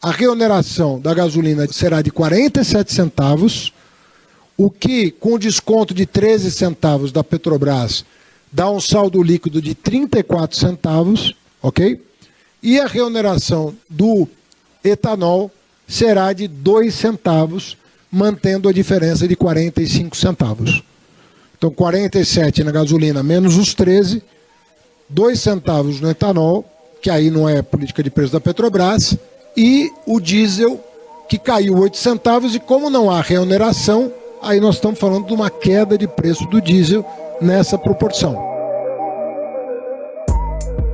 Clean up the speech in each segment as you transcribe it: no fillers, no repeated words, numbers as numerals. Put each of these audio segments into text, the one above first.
a reoneração da gasolina será de 47 centavos, o que, com desconto de 13 centavos da Petrobras, dá um saldo líquido de 34 centavos, ok? E a reoneração do etanol será de 2 centavos, mantendo a diferença de 45 centavos. Então, 47 na gasolina menos os 13, 2 centavos no etanol, que aí não é política de preço da Petrobras, e o diesel, que caiu 8 centavos, e como não há reoneração, aí nós estamos falando de uma queda de preço do diesel nessa proporção.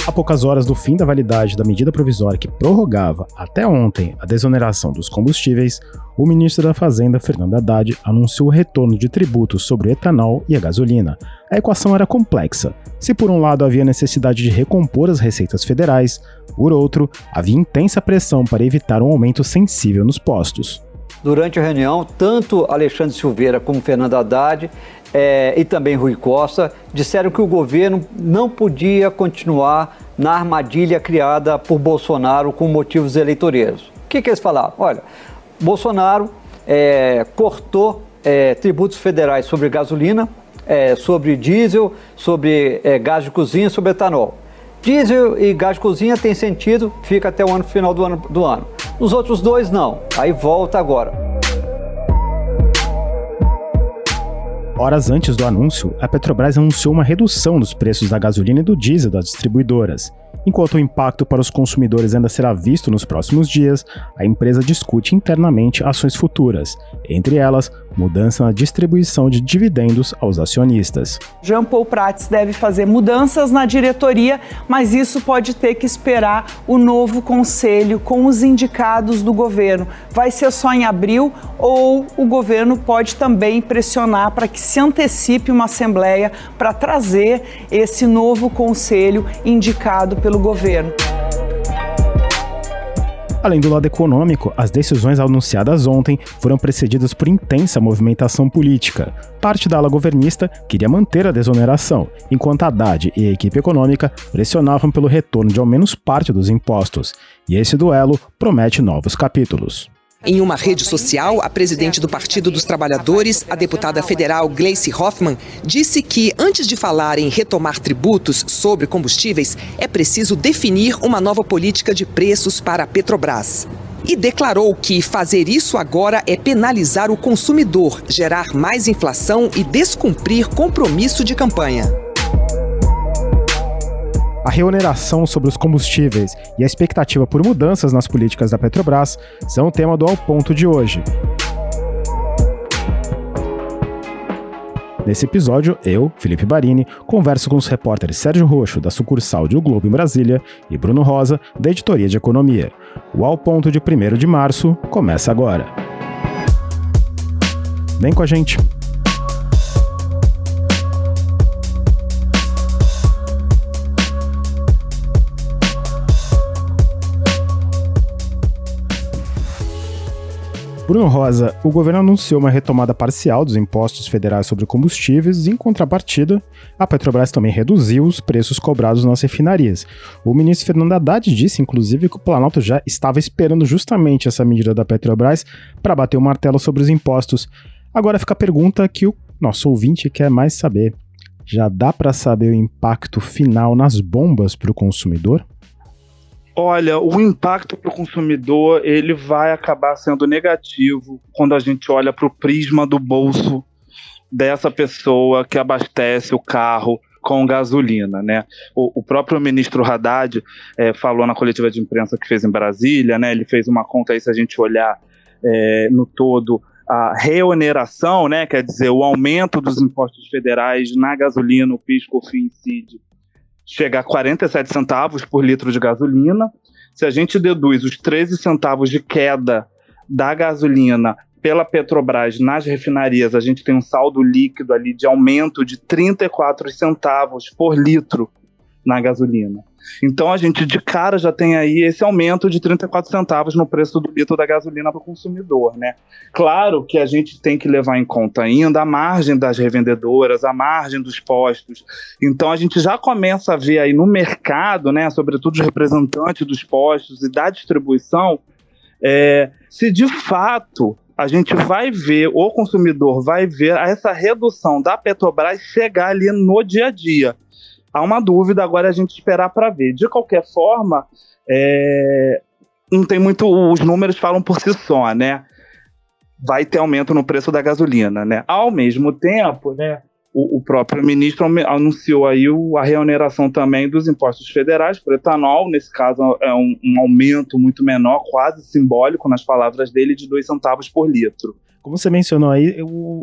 A poucas horas do fim da validade da medida provisória que prorrogava até ontem a desoneração dos combustíveis, o ministro da Fazenda, Fernando Haddad, anunciou o retorno de tributos sobre o etanol e a gasolina. A equação era complexa. Se por um lado havia necessidade de recompor as receitas federais, por outro, havia intensa pressão para evitar um aumento sensível nos postos. Durante a reunião, tanto Alexandre Silveira como Fernando Haddad e também Rui Costa disseram que o governo não podia continuar na armadilha criada por Bolsonaro com motivos eleitoreiros. O que eles falaram? Olha, Bolsonaro cortou tributos federais sobre gasolina, sobre diesel, sobre gás de cozinha, sobre etanol. Diesel e gás de cozinha tem sentido, fica até o final do ano. Os outros dois não, aí volta agora. Horas antes do anúncio, a Petrobras anunciou uma redução dos preços da gasolina e do diesel das distribuidoras. Enquanto o impacto para os consumidores ainda será visto nos próximos dias, a empresa discute internamente ações futuras, entre elas, mudança na distribuição de dividendos aos acionistas. Jean Paul Prats deve fazer mudanças na diretoria, mas isso pode ter que esperar o novo conselho com os indicados do governo. Vai ser só em abril ou o governo pode também pressionar para que se antecipe uma assembleia para trazer esse novo conselho indicado pelo governo. Além do lado econômico, as decisões anunciadas ontem foram precedidas por intensa movimentação política. Parte da ala governista queria manter a desoneração, enquanto Haddad e a equipe econômica pressionavam pelo retorno de ao menos parte dos impostos. E esse duelo promete novos capítulos. Em uma rede social, a presidente do Partido dos Trabalhadores, a deputada federal Gleice Hoffmann, disse que, antes de falar em retomar tributos sobre combustíveis, é preciso definir uma nova política de preços para a Petrobras. E declarou que fazer isso agora é penalizar o consumidor, gerar mais inflação e descumprir compromisso de campanha. A reoneração sobre os combustíveis e a expectativa por mudanças nas políticas da Petrobras são o tema do Ao Ponto de hoje. Nesse episódio, eu, Felipe Barini, converso com os repórteres Sérgio Roxo, da sucursal de O Globo em Brasília, e Bruno Rosa, da editoria de Economia. O Ao Ponto de 1º de março começa agora. Vem com a gente! Bruno Rosa, o governo anunciou uma retomada parcial dos impostos federais sobre combustíveis e, em contrapartida, a Petrobras também reduziu os preços cobrados nas refinarias. O ministro Fernando Haddad disse, inclusive, que o Planalto já estava esperando justamente essa medida da Petrobras para bater o martelo sobre os impostos. Agora fica a pergunta que o nosso ouvinte quer mais saber. Já dá para saber o impacto final nas bombas para o consumidor? Olha, o impacto para o consumidor ele vai acabar sendo negativo quando a gente olha para o prisma do bolso dessa pessoa que abastece o carro com gasolina, né? O próprio ministro Haddad falou na coletiva de imprensa que fez em Brasília, né? Ele fez uma conta aí, se a gente olhar no todo, a reoneração, né? Quer dizer, o aumento dos impostos federais na gasolina, o PIS, COFINS, CID, chega a 47 centavos por litro de gasolina. Se a gente deduz os 13 centavos de queda da gasolina pela Petrobras nas refinarias, a gente tem um saldo líquido ali de aumento de 34 centavos por litro na gasolina. Então a gente de cara já tem aí esse aumento de 34 centavos no preço do litro da gasolina para o consumidor, né? Claro que a gente tem que levar em conta ainda a margem das revendedoras, a margem dos postos. Então a gente já começa a ver aí no mercado, né, sobretudo os representantes dos postos e da distribuição, se de fato a gente vai ver, o consumidor vai ver essa redução da Petrobras chegar ali no dia a dia. Há uma dúvida, agora a gente esperar para ver. De qualquer forma, não tem muito, os números falam por si só, né? Vai ter aumento no preço da gasolina, né? Ao mesmo tempo, né, o próprio ministro anunciou aí a reoneração também dos impostos federais por etanol. Nesse caso é um aumento muito menor, quase simbólico, nas palavras dele, de 2 centavos por litro. Como você mencionou aí,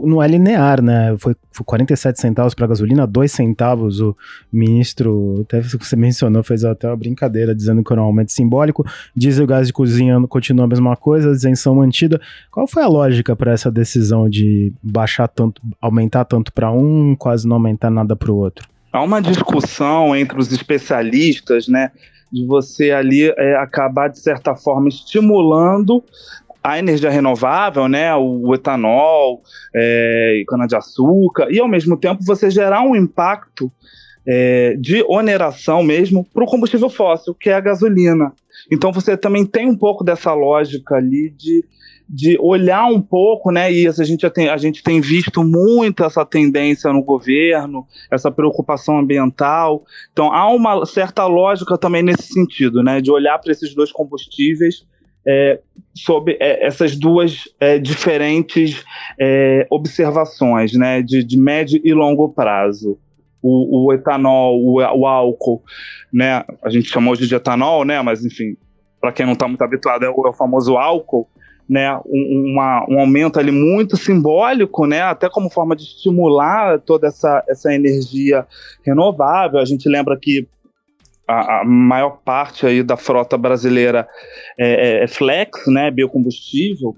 não é linear, né? Foi 47 centavos para a gasolina, 2 centavos. O ministro, até que você mencionou, fez até uma brincadeira, dizendo que era um aumento simbólico. Diesel e gás de cozinha continua a mesma coisa, isenção mantida. Qual foi a lógica para essa decisão de baixar tanto, aumentar tanto para um, quase não aumentar nada para o outro? Há uma discussão entre os especialistas, né, de você ali acabar, de certa forma, estimulando a energia renovável, né, o etanol, cana-de-açúcar, e ao mesmo tempo você gerar um impacto de oneração mesmo para o combustível fóssil, que é a gasolina. Então você também tem um pouco dessa lógica ali de olhar um pouco, né, e a gente tem visto muito essa tendência no governo, essa preocupação ambiental. Então há uma certa lógica também nesse sentido, né, de olhar para esses dois combustíveis sob essas duas diferentes observações, né, de médio e longo prazo. O etanol, o álcool, né, a gente chama hoje de etanol, né, mas enfim, para quem não está muito habituado, é o famoso álcool, né, um aumento ali muito simbólico, né, até como forma de estimular toda essa energia renovável. A gente lembra que a maior parte aí da frota brasileira é flex, né, biocombustível,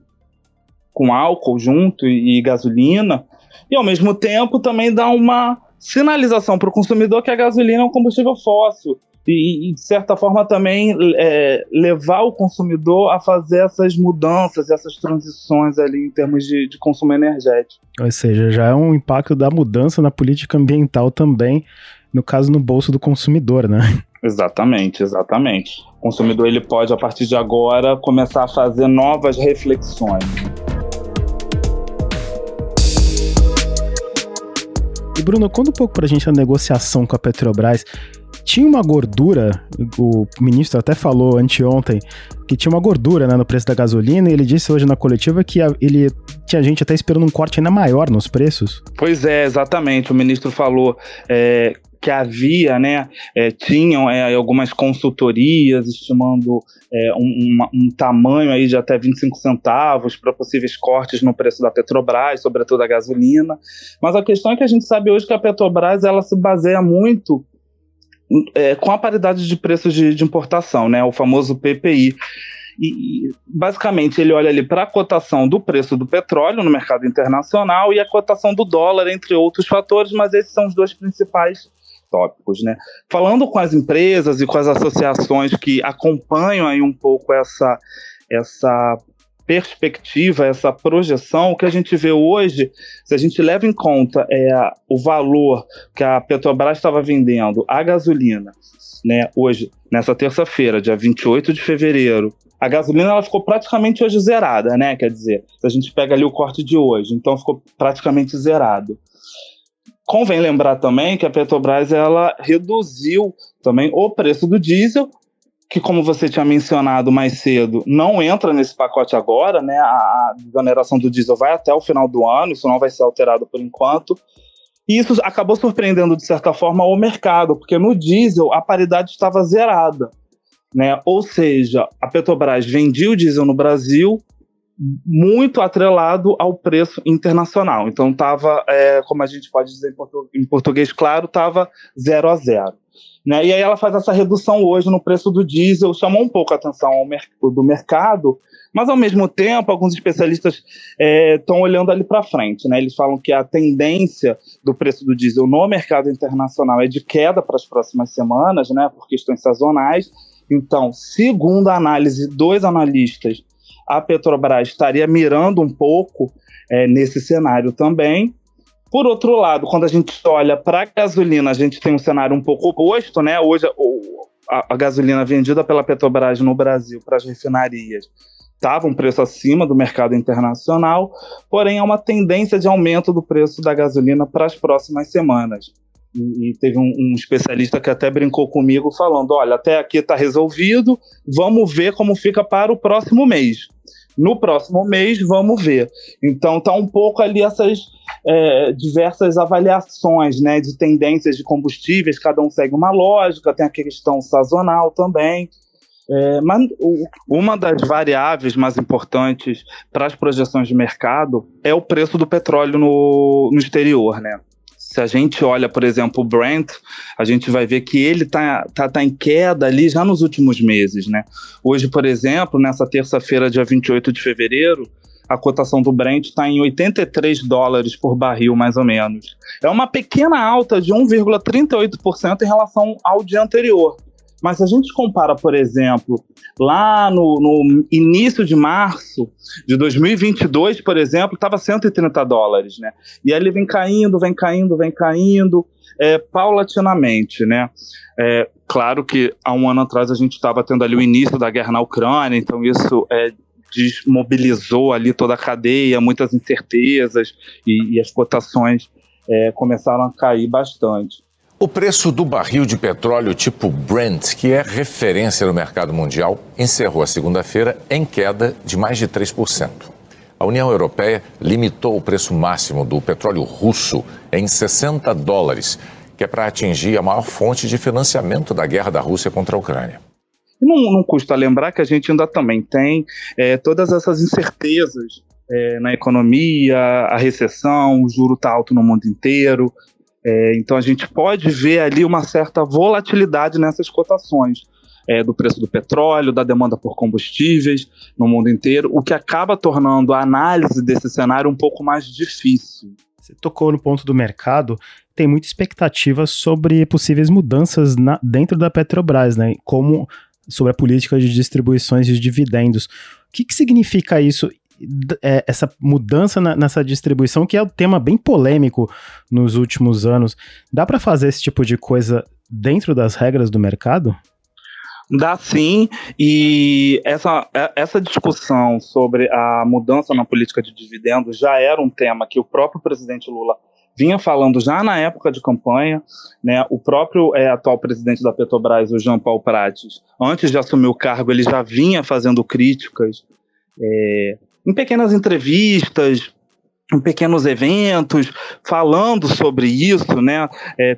com álcool junto e gasolina, e ao mesmo tempo também dá uma sinalização para o consumidor que a gasolina é um combustível fóssil, e de certa forma também levar o consumidor a fazer essas mudanças, essas transições ali em termos de consumo energético. Ou seja, já é um impacto da mudança na política ambiental também, no caso no bolso do consumidor, né? Exatamente. O consumidor ele pode, a partir de agora, começar a fazer novas reflexões. E Bruno, conta um pouco pra gente a negociação com a Petrobras. Tinha uma gordura, o ministro até falou anteontem, que tinha uma gordura, né, no preço da gasolina, e ele disse hoje na coletiva que ele tinha gente até esperando um corte ainda maior nos preços. Pois é, exatamente. O ministro falou que havia, né, tinham algumas consultorias estimando um tamanho aí de até 25 centavos para possíveis cortes no preço da Petrobras, sobretudo a gasolina. Mas a questão é que a gente sabe hoje que a Petrobras ela se baseia muito com a paridade de preços de importação, né, o famoso PPI. E basicamente ele olha ali para a cotação do preço do petróleo no mercado internacional e a cotação do dólar, entre outros fatores, mas esses são os dois principais tópicos, né? Falando com as empresas e com as associações que acompanham aí um pouco essa perspectiva, essa projeção, o que a gente vê hoje, se a gente leva em conta o valor que a Petrobras estava vendendo a gasolina, né, hoje, nessa terça-feira, dia 28 de fevereiro, a gasolina ela ficou praticamente hoje zerada, né? Quer dizer, se a gente pega ali o corte de hoje, então ficou praticamente zerado. Convém lembrar também que a Petrobras ela reduziu também o preço do diesel, que, como você tinha mencionado mais cedo, não entra nesse pacote agora, né? A desoneração do diesel vai até o final do ano, isso não vai ser alterado por enquanto. E isso acabou surpreendendo, de certa forma, o mercado, porque no diesel a paridade estava zerada, né? Ou seja, a Petrobras vendia o diesel no Brasil muito atrelado ao preço internacional. Então estava, como a gente pode dizer em português claro, estava 0 a 0. Né? E aí ela faz essa redução hoje no preço do diesel, chamou um pouco a atenção do mercado, mas ao mesmo tempo alguns especialistas estão olhando ali para frente. Né? Eles falam que a tendência do preço do diesel no mercado internacional é de queda para as próximas semanas, né? Por questões sazonais. Então, segundo a análise dos analistas, a Petrobras estaria mirando um pouco nesse cenário também. Por outro lado, quando a gente olha para a gasolina, a gente tem um cenário um pouco oposto, né? Hoje, a gasolina vendida pela Petrobras no Brasil para as refinarias estava um preço acima do mercado internacional, porém há uma tendência de aumento do preço da gasolina para as próximas semanas. E teve um especialista que até brincou comigo falando, olha, até aqui está resolvido, vamos ver como fica para o próximo mês. No próximo mês, vamos ver. Então, está um pouco ali essas diversas avaliações, né, de tendências de combustíveis, cada um segue uma lógica, tem a questão sazonal também. Mas uma das variáveis mais importantes para as projeções de mercado é o preço do petróleo no exterior, né? Se a gente olha, por exemplo, o Brent, a gente vai ver que ele tá em queda ali já nos últimos meses, né? Hoje, por exemplo, nessa terça-feira, dia 28 de fevereiro, a cotação do Brent está em $83 por barril, mais ou menos. É uma pequena alta de 1,38% em relação ao dia anterior. Mas se a gente compara, por exemplo, lá no início de março de 2022, por exemplo, estava $130, né? E aí ele vem caindo, paulatinamente, né? Claro que há um ano atrás a gente estava tendo ali o início da guerra na Ucrânia, então isso desmobilizou ali toda a cadeia, muitas incertezas e as cotações começaram a cair bastante. O preço do barril de petróleo tipo Brent, que é referência no mercado mundial, encerrou a segunda-feira em queda de mais de 3%. A União Europeia limitou o preço máximo do petróleo russo em $60, que é para atingir a maior fonte de financiamento da guerra da Rússia contra a Ucrânia. Não custa lembrar que a gente ainda também tem todas essas incertezas na economia, a recessão, o juro está alto no mundo inteiro. Então a gente pode ver ali uma certa volatilidade nessas cotações do preço do petróleo, da demanda por combustíveis no mundo inteiro, o que acaba tornando a análise desse cenário um pouco mais difícil. Você tocou no ponto do mercado, tem muita expectativa sobre possíveis mudanças dentro da Petrobras, né? Como sobre a política de distribuições de dividendos. O que significa isso? Essa mudança nessa distribuição, que é um tema bem polêmico nos últimos anos. Dá para fazer esse tipo de coisa dentro das regras do mercado? Dá sim, e essa discussão sobre a mudança na política de dividendos já era um tema que o próprio presidente Lula vinha falando já na época de campanha, né? O próprio atual presidente da Petrobras, o Jean Paul Prates, antes de assumir o cargo, ele já vinha fazendo críticas em pequenas entrevistas, em pequenos eventos, falando sobre isso, né?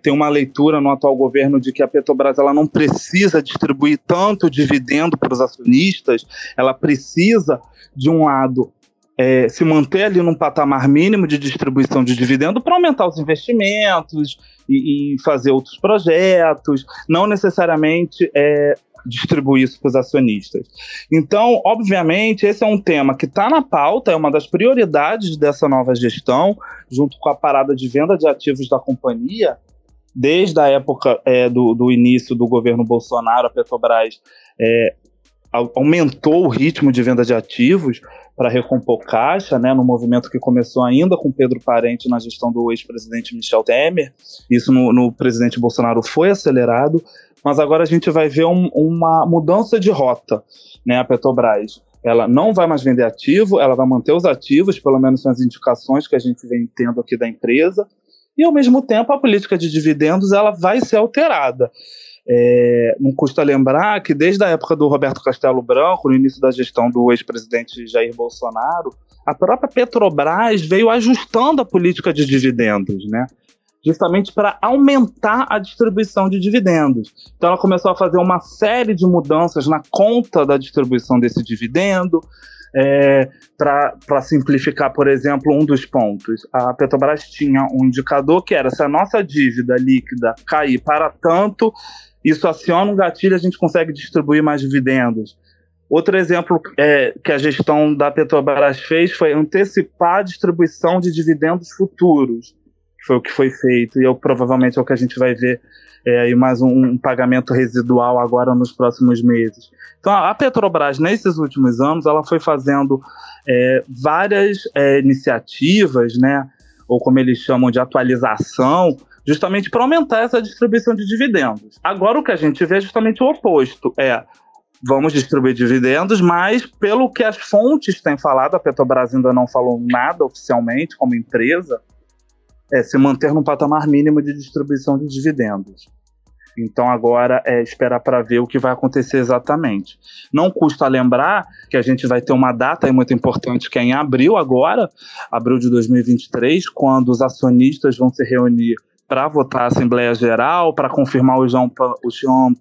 Tem uma leitura no atual governo de que a Petrobras ela não precisa distribuir tanto dividendo para os acionistas, ela precisa, de um lado, se manter ali num patamar mínimo de distribuição de dividendo para aumentar os investimentos e fazer outros projetos, não necessariamente distribuir isso para os acionistas. Então, obviamente, esse é um tema que está na pauta, é uma das prioridades dessa nova gestão, junto com a parada de venda de ativos da companhia. Desde a época do início do governo Bolsonaro, a Petrobras aumentou o ritmo de venda de ativos para recompor caixa, né, no movimento que começou ainda com Pedro Parente na gestão do ex-presidente Michel Temer. Isso no presidente Bolsonaro foi acelerado, mas agora a gente vai ver uma mudança de rota, né? A Petrobras ela não vai mais vender ativo, ela vai manter os ativos, pelo menos são as indicações que a gente vem tendo aqui da empresa, e ao mesmo tempo a política de dividendos ela vai ser alterada. Não custa lembrar que desde a época do Roberto Castelo Branco, no início da gestão do ex-presidente Jair Bolsonaro, a própria Petrobras veio ajustando a política de dividendos, né? Justamente para aumentar a distribuição de dividendos. Então ela começou a fazer uma série de mudanças na conta da distribuição desse dividendo, para simplificar, por exemplo, um dos pontos. A Petrobras tinha um indicador que era: se a nossa dívida líquida cair para tanto, isso aciona um gatilho e a gente consegue distribuir mais dividendos. Outro exemplo que a gestão da Petrobras fez foi antecipar a distribuição de dividendos futuros. Foi o que foi feito, e provavelmente é o que a gente vai ver aí mais um pagamento residual agora nos próximos meses. Então a Petrobras, nesses últimos anos, ela foi fazendo várias iniciativas, né, ou como eles chamam de atualização, justamente para aumentar essa distribuição de dividendos. Agora o que a gente vê é justamente o oposto, vamos distribuir dividendos, mas pelo que as fontes têm falado, a Petrobras ainda não falou nada oficialmente como empresa, se manter no patamar mínimo de distribuição de dividendos. Então agora é esperar para ver o que vai acontecer exatamente. Não custa lembrar que a gente vai ter uma data aí muito importante, que é em abril agora, abril de 2023, quando os acionistas vão se reunir para votar a Assembleia Geral, para confirmar o Jean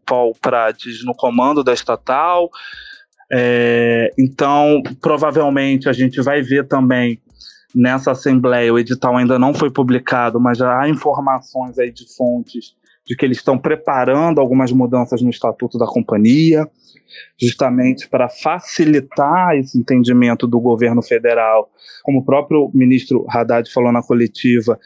Paul Prats no comando da estatal. Então, provavelmente, a gente vai ver também nessa Assembleia, o edital ainda não foi publicado, mas já há informações aí de fontes de que eles estão preparando algumas mudanças no Estatuto da Companhia, justamente para facilitar esse entendimento do governo federal, como o próprio ministro Haddad falou na coletiva,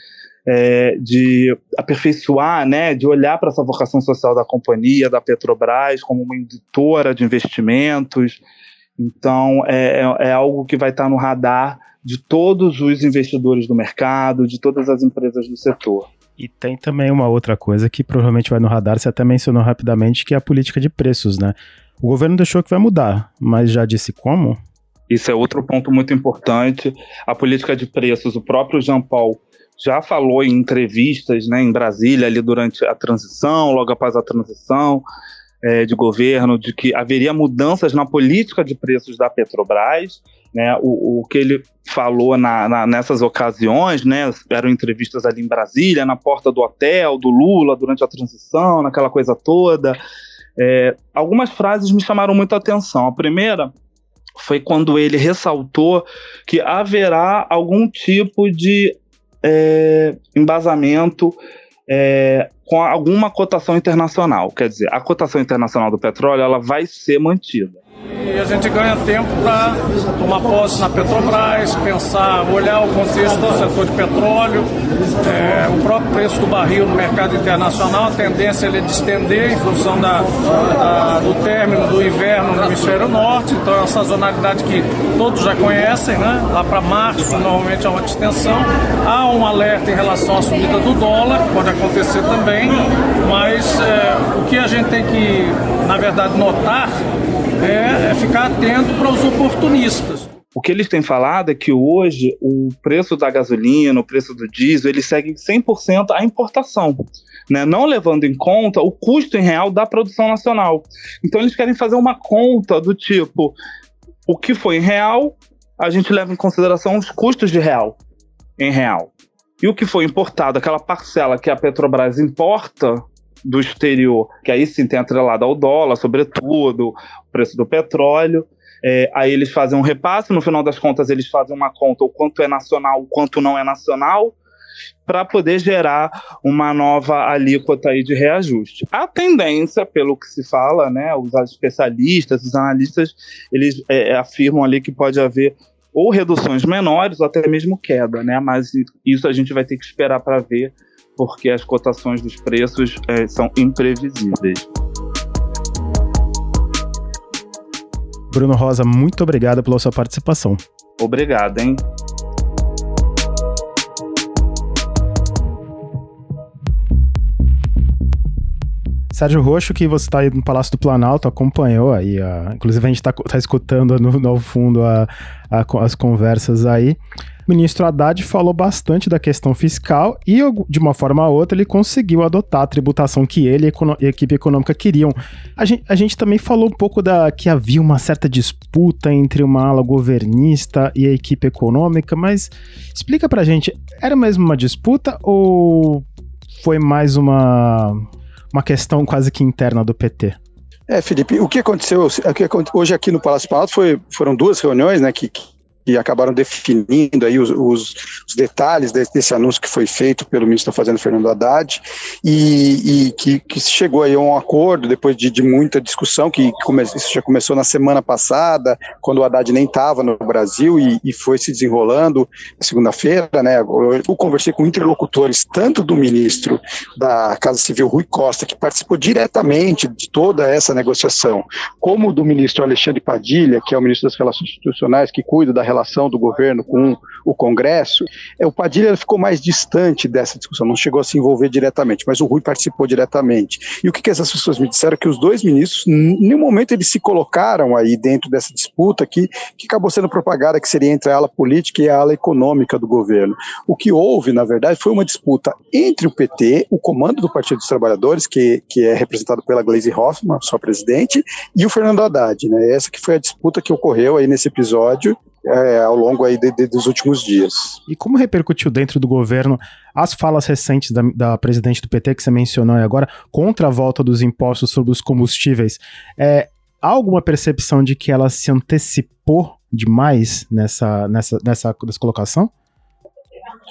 de aperfeiçoar, né, de olhar para essa vocação social da companhia, da Petrobras, como uma indutora de investimentos. Então, é algo que vai estar no radar de todos os investidores do mercado, de todas as empresas do setor. E tem também uma outra coisa que provavelmente vai no radar, você até mencionou rapidamente, que é a política de preços, né? O governo deixou que vai mudar, mas já disse como? Isso é outro ponto muito importante. A política de preços, o próprio Jean Paul já falou em entrevistas, né, em Brasília, ali durante a transição, logo após a transição de governo, de que haveria mudanças na política de preços da Petrobras, né, o que ele falou nessas ocasiões, né, eram entrevistas ali em Brasília, na porta do hotel, do Lula, durante a transição, naquela coisa toda. Algumas frases me chamaram muita atenção. A primeira foi quando ele ressaltou que haverá algum tipo de embasamento com alguma cotação internacional. Quer dizer, a cotação internacional do petróleo ela vai ser mantida. E a gente ganha tempo para tomar posse na Petrobras, pensar, olhar o contexto do setor de petróleo, o próprio preço do barril no mercado internacional, a tendência é de estender em função do término do inverno no hemisfério norte, então é uma sazonalidade que todos já conhecem, né? Lá para março normalmente é uma distensão. Há um alerta em relação à subida do dólar, pode acontecer também, mas o que a gente tem que, na verdade, notar é ficar atento para os oportunistas. O que eles têm falado é que hoje o preço da gasolina, o preço do diesel, eles seguem 100% a importação, né? Não levando em conta o custo em real da produção nacional. Então eles querem fazer uma conta do tipo, o que foi em real, a gente leva em consideração os custos de real, em real. E o que foi importado, aquela parcela que a Petrobras importa do exterior, que aí sim tem atrelado ao dólar, sobretudo, o preço do petróleo, aí eles fazem um repasse, no final das contas eles fazem uma conta, o quanto é nacional, o quanto não é nacional, para poder gerar uma nova alíquota aí de reajuste. A tendência, pelo que se fala, né, os especialistas, os analistas, eles afirmam ali que pode haver ou reduções menores ou até mesmo queda, né, mas isso a gente vai ter que esperar para ver, porque as cotações dos preços são imprevisíveis. Bruno Rosa, muito obrigado pela sua participação. Obrigado, hein? Sérgio Roxo, que você está aí no Palácio do Planalto, acompanhou aí, inclusive a gente está escutando no fundo as conversas aí. O ministro Haddad falou bastante da questão fiscal e, de uma forma ou outra, ele conseguiu adotar a tributação que ele e a equipe econômica queriam. A gente também falou um pouco que havia uma certa disputa entre uma ala governista e a equipe econômica, mas explica pra gente, era mesmo uma disputa ou foi mais uma questão quase que interna do PT? Felipe, o que aconteceu hoje aqui no Palácio do Planalto foram duas reuniões, né, que acabaram definindo aí os detalhes desse anúncio que foi feito pelo ministro da Fazenda, Fernando Haddad, e que chegou aí a um acordo depois de muita discussão, isso já começou na semana passada, quando o Haddad nem estava no Brasil, e foi se desenrolando na segunda-feira, né? Eu conversei com interlocutores, tanto do ministro da Casa Civil, Rui Costa, que participou diretamente de toda essa negociação, como do ministro Alexandre Padilha, que é o ministro das Relações Institucionais, que cuida da relação relação do governo com o Congresso, o Padilha ficou mais distante dessa discussão, não chegou a se envolver diretamente, mas o Rui participou diretamente. E o que essas pessoas me disseram? Que os dois ministros, em nenhum momento eles se colocaram aí dentro dessa disputa que acabou sendo propagada, que seria entre a ala política e a ala econômica do governo. O que houve, na verdade, foi uma disputa entre o PT, o comando do Partido dos Trabalhadores, que é representado pela Gleisi Hoffmann, sua presidente, e o Fernando Haddad, né? Essa que foi a disputa que ocorreu aí nesse episódio, ao longo aí dos últimos dias. E como repercutiu dentro do governo as falas recentes da presidente do PT, que você mencionou agora, contra a volta dos impostos sobre os combustíveis? Há alguma percepção de que ela se antecipou demais nessa colocação?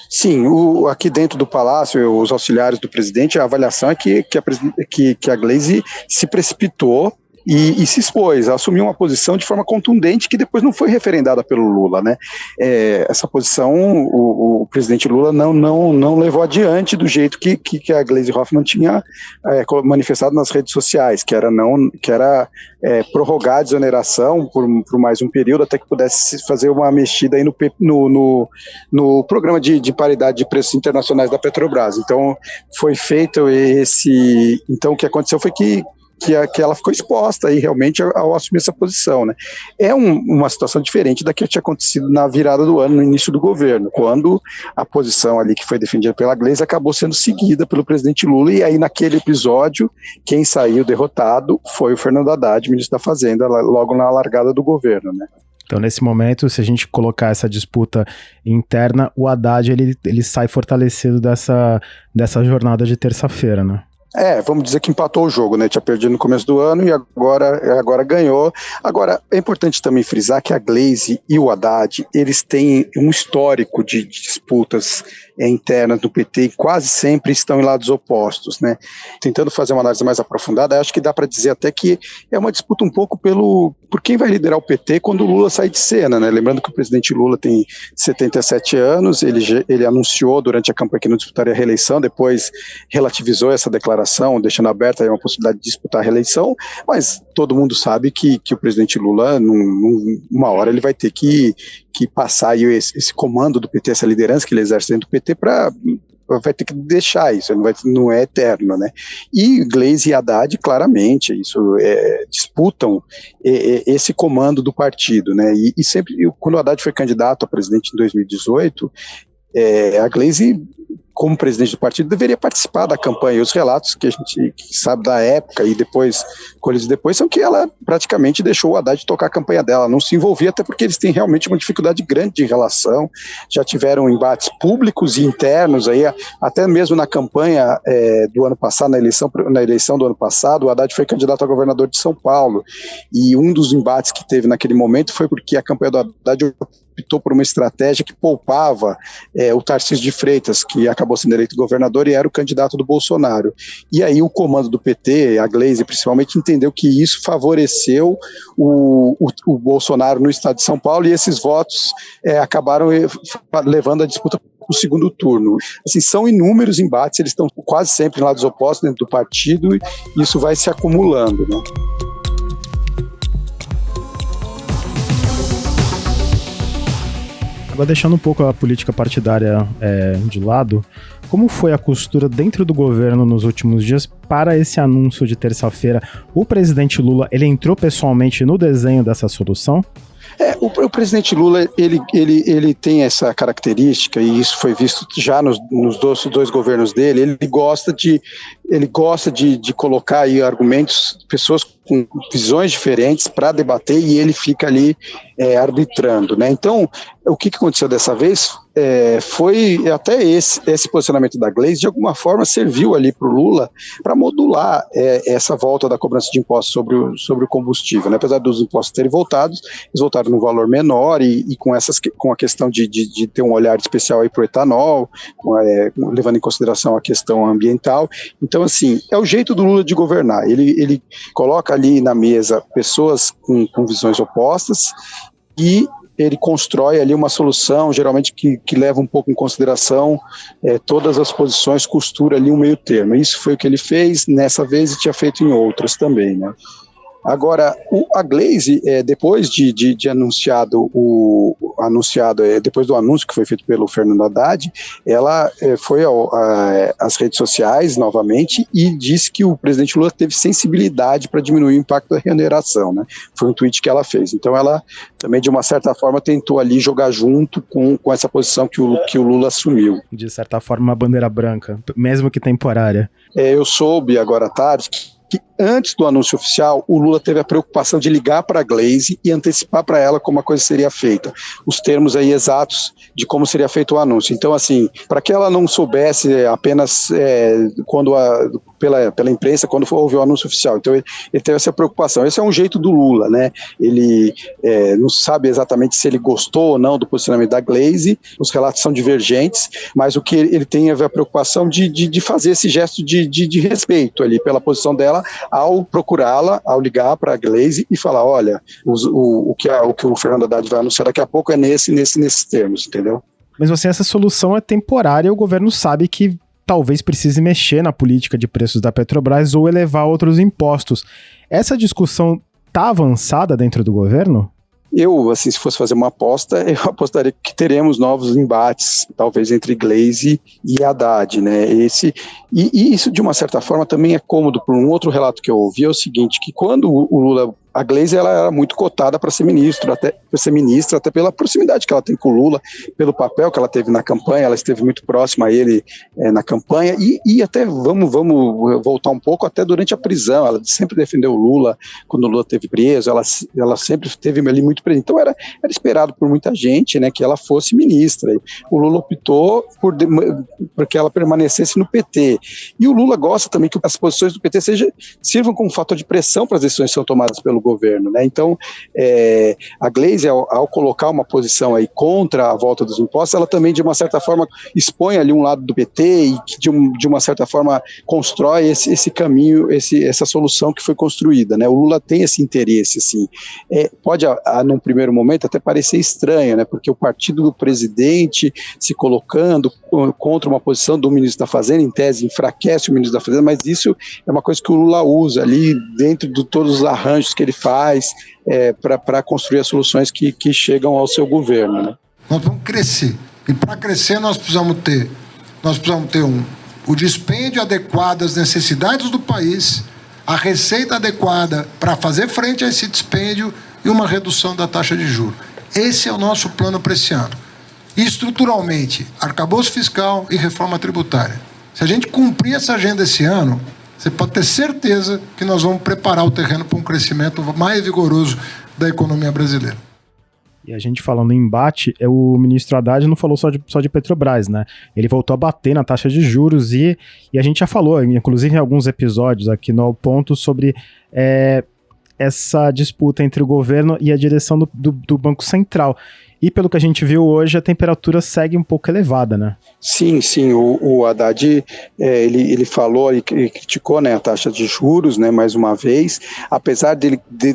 Sim, aqui dentro do Palácio, os auxiliares do presidente, a avaliação é que a Gleisi se precipitou e se expôs, assumiu uma posição de forma contundente que depois não foi referendada pelo Lula, né? Essa posição o presidente Lula não levou adiante do jeito que a Gleisi Hoffmann tinha manifestado nas redes sociais, que era prorrogar a desoneração por mais um período até que pudesse fazer uma mexida aí no programa de paridade de preços internacionais da Petrobras. Então foi feito então o que aconteceu foi que ela ficou exposta aí realmente ao assumir essa posição, né? É uma situação diferente da que tinha acontecido na virada do ano, no início do governo, quando a posição ali que foi defendida pela Gleisi acabou sendo seguida pelo presidente Lula, e aí naquele episódio, quem saiu derrotado foi o Fernando Haddad, ministro da Fazenda, logo na largada do governo, né? Então, nesse momento, se a gente colocar essa disputa interna, o Haddad ele sai fortalecido dessa jornada de terça-feira, né? Vamos dizer que empatou o jogo, né? Tinha perdido no começo do ano e agora ganhou. Agora, é importante também frisar que a Gleisi e o Haddad, eles têm um histórico de disputas internas do PT e quase sempre estão em lados opostos, né? Tentando fazer uma análise mais aprofundada, acho que dá para dizer até que é uma disputa um pouco por quem vai liderar o PT quando o Lula sair de cena, né? Lembrando que o presidente Lula tem 77 anos, ele anunciou durante a campanha que não disputaria a reeleição, depois relativizou essa declaração, deixando aberta aí uma possibilidade de disputar a reeleição, mas todo mundo sabe que o presidente Lula, numa hora, ele vai ter que passar aí esse comando do PT, essa liderança que ele exerce dentro do PT, vai ter que deixar isso, não é eterno, né? E Gleisi e Haddad, claramente, disputam esse comando do partido, né? E sempre, quando o Haddad foi candidato a presidente em 2018, a Gleisi, como presidente do partido, deveria participar da campanha. E os relatos que a gente sabe da época e depois, colhidos depois, são que ela praticamente deixou o Haddad tocar a campanha dela, não se envolvia, até porque eles têm realmente uma dificuldade grande de relação, já tiveram embates públicos e internos, aí, até mesmo na campanha do ano passado, na eleição do ano passado, o Haddad foi candidato a governador de São Paulo, e um dos embates que teve naquele momento foi porque a campanha do Haddad optou por uma estratégia que poupava o Tarcísio de Freitas, que acabou sendo eleito governador e era o candidato do Bolsonaro. E aí o comando do PT, a Gleisi principalmente, entendeu que isso favoreceu o Bolsonaro no estado de São Paulo, e esses votos acabaram levando a disputa para o segundo turno. Assim, são inúmeros embates, eles estão quase sempre em lados opostos dentro do partido, e isso vai se acumulando, né? Agora, deixando um pouco a política partidária de lado, como foi a costura dentro do governo nos últimos dias para esse anúncio de terça-feira? O presidente Lula, ele entrou pessoalmente no desenho dessa solução? O presidente Lula, ele tem essa característica, e isso foi visto já nos dois governos dele. Ele gosta de colocar aí argumentos, pessoas com visões diferentes para debater, e ele fica ali arbitrando, né? Então, o que aconteceu dessa vez foi até esse posicionamento da Gleisi, de alguma forma, serviu ali para o Lula para modular essa volta da cobrança de impostos sobre o combustível, né? Apesar dos impostos terem voltado, eles voltaram num valor menor e com a questão de ter um olhar especial aí para o etanol, levando em consideração a questão ambiental. Então, assim, é o jeito do Lula de governar. Ele coloca ali na mesa pessoas com visões opostas e ele constrói ali uma solução, geralmente que leva um pouco em consideração todas as posições, costura ali um meio termo. Isso foi o que ele fez nessa vez e tinha feito em outras também, né? Agora, a Gleisi, depois de anunciado anunciado, depois do anúncio que foi feito pelo Fernando Haddad, ela foi às redes sociais novamente e disse que o presidente Lula teve sensibilidade para diminuir o impacto da remuneração, né? Foi um tweet que ela fez. Então ela também, de uma certa forma, tentou ali jogar junto com essa posição que o Lula assumiu. De certa forma, uma bandeira branca, mesmo que temporária. Eu soube agora à tarde que antes do anúncio oficial, o Lula teve a preocupação de ligar para a Glaze e antecipar para ela como a coisa seria feita. Os termos aí exatos de como seria feito o anúncio. Então, assim, para que ela não soubesse apenas pela imprensa, quando houve o anúncio oficial. Então, ele teve essa preocupação. Esse é um jeito do Lula, né? Ele não sabe exatamente se ele gostou ou não do posicionamento da Glaze, os relatos são divergentes, mas o que ele tem a preocupação de fazer esse gesto de respeito ali pela posição dela, ao procurá-la, ao ligar para a Glaze e falar, olha, o que o Fernando Haddad vai anunciar daqui a pouco é nesses termos, entendeu? Mas assim, essa solução é temporária, o governo sabe que talvez precise mexer na política de preços da Petrobras ou elevar outros impostos. Essa discussão está avançada dentro do governo? Eu, assim, se fosse fazer uma aposta, eu apostaria que teremos novos embates, talvez entre Glaze e Haddad, né? E isso, de uma certa forma, também é cômodo por um outro relato que eu ouvi, é o seguinte, que quando o Lula... A Glaze, ela era muito cotada para ser ministra, até pela proximidade que ela tem com o Lula, pelo papel que ela teve na campanha, ela esteve muito próxima a ele na campanha, e até, vamos voltar um pouco, até durante a prisão, ela sempre defendeu o Lula, quando o Lula esteve preso, ela sempre esteve ali muito presente. Então era esperado por muita gente, né, que ela fosse ministra. O Lula optou por que ela permanecesse no PT. E o Lula gosta também que as posições do PT sirvam como fator de pressão para as decisões que são tomadas pelo governo, né? Então, a Glaze, ao colocar uma posição aí contra a volta dos impostos, ela também, de uma certa forma, expõe ali um lado do PT e que, de uma certa forma, constrói esse caminho, essa solução que foi construída, né? O Lula tem esse interesse, assim. Pode, num primeiro momento, até parecer estranho, né? Porque o partido do presidente se colocando contra uma posição do ministro da Fazenda, em tese, enfraquece o ministro da Fazenda, mas isso é uma coisa que o Lula usa ali dentro de todos os arranjos que ele faz para construir as soluções que chegam ao seu governo, né? Nós vamos crescer, e para crescer nós precisamos ter o dispêndio adequado às necessidades do país, a receita adequada para fazer frente a esse dispêndio e uma redução da taxa de juros. Esse é o nosso plano para esse ano. E estruturalmente, arcabouço fiscal e reforma tributária. Se a gente cumprir essa agenda esse ano, você pode ter certeza que nós vamos preparar o terreno para um crescimento mais vigoroso da economia brasileira. E a gente falando em embate, o ministro Haddad não falou só de Petrobras, né? Ele voltou a bater na taxa de juros e a gente já falou, inclusive em alguns episódios aqui no Ao Ponto, sobre essa disputa entre o governo e a direção do Banco Central. E pelo que a gente viu hoje, a temperatura segue um pouco elevada, né? Sim, o Haddad, ele falou e criticou, né, a taxa de juros, né, mais uma vez, apesar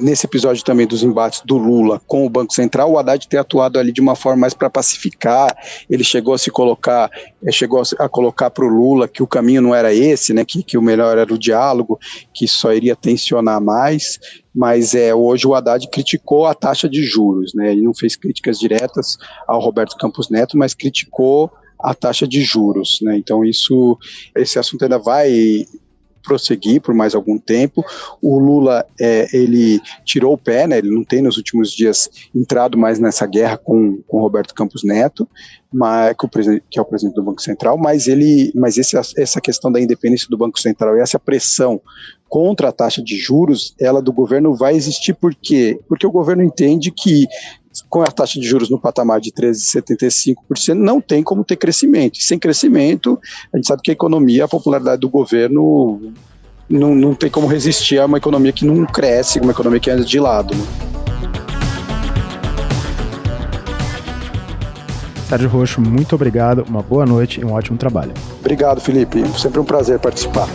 nesse episódio também dos embates do Lula com o Banco Central, o Haddad ter atuado ali de uma forma mais para pacificar, ele chegou a colocar para o Lula que o caminho não era esse, né, que o melhor era o diálogo, que só iria tensionar mais, mas hoje o Haddad criticou a taxa de juros, né? Ele não fez críticas diretas ao Roberto Campos Neto, mas criticou a taxa de juros, né? Então esse assunto ainda vai prosseguir por mais algum tempo. O Lula, ele tirou o pé, né? Ele não tem nos últimos dias entrado mais nessa guerra com Roberto Campos Neto, que é o presidente do Banco Central, mas essa questão da independência do Banco Central e essa pressão contra a taxa de juros, ela do governo vai existir. Por quê? Porque o governo entende que com a taxa de juros no patamar de 13,75%, não tem como ter crescimento. Sem crescimento, a gente sabe que a economia, a popularidade do governo não tem como resistir a uma economia que não cresce, uma economia que anda de lado, né? Sérgio Roxo, muito obrigado, uma boa noite e um ótimo trabalho. Obrigado, Felipe. Sempre um prazer participar.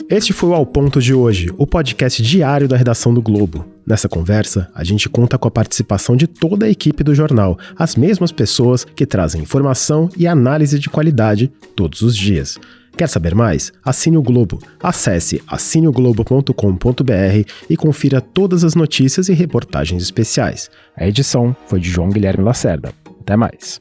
Este foi o Ao Ponto de hoje, o podcast diário da redação do Globo. Nessa conversa, a gente conta com a participação de toda a equipe do jornal, as mesmas pessoas que trazem informação e análise de qualidade todos os dias. Quer saber mais? Assine o Globo. Acesse assineoglobo.com.br e confira todas as notícias e reportagens especiais. A edição foi de João Guilherme Lacerda. Até mais.